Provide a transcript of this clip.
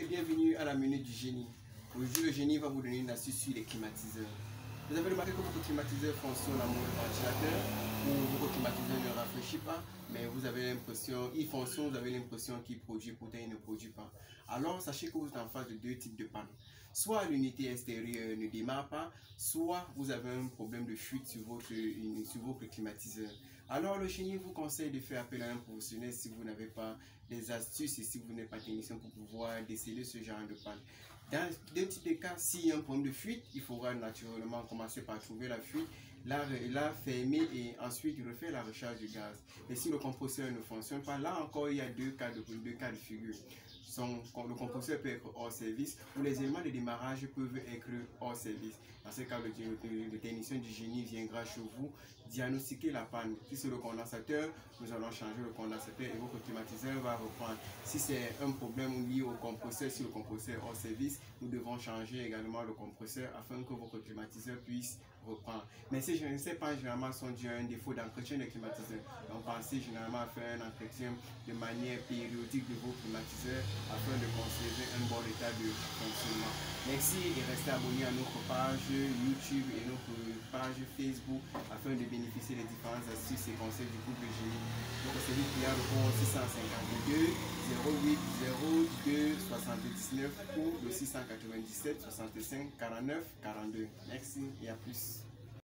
bienvenue à la minute du génie. Aujourd'hui, le génie va vous donner une astuce sur les climatiseurs. Vous avez remarqué que votre climatiseur fonctionne en mode ventilateur ou votre climatiseur ne rafraîchit pas, mais vous avez l'impression, il fonctionne, vous avez l'impression qu'il produit, pourtant il ne produit pas. Alors, sachez que vous êtes en face de deux types de pannes. Soit l'unité extérieure ne démarre pas, soit vous avez un problème de fuite sur votre climatiseur. Alors, le génie vous conseille de faire appel à un professionnel si vous n'avez pas les astuces et si vous n'êtes pas technicien pour pouvoir déceler ce genre de panne. Dans deux types de cas, s'il y a un problème de fuite, il faudra naturellement commencer par trouver la fuite, la fermer et ensuite refaire la recharge du gaz. Et si le compresseur ne fonctionne pas, là encore il y a deux cas de figure. Le compresseur peut être hors service ou les éléments de démarrage peuvent être hors service. Dans ce cas, le technicien du génie viendra chez vous diagnostiquer la panne. Si c'est le condensateur, nous allons changer le condensateur et votre climatiseur va reprendre. Si c'est un problème lié au compresseur, si le compresseur est hors service, nous devons changer également le compresseur afin que votre climatiseur puisse reprendre. Mais ces pannes généralement sont dues à un défaut d'entretien des climatiseurs. Donc pensez généralement à faire un entretien de manière périodique de vos climatiseurs afin de conserver un bon état de fonctionnement. Merci et restez abonnés à notre page YouTube et notre page Facebook afin de bénéficier des différentes astuces et conseils du couple génie. Donc c'est lui qui a le compte 652 08 02 79 ou le 697 65 49 42. Merci et à plus.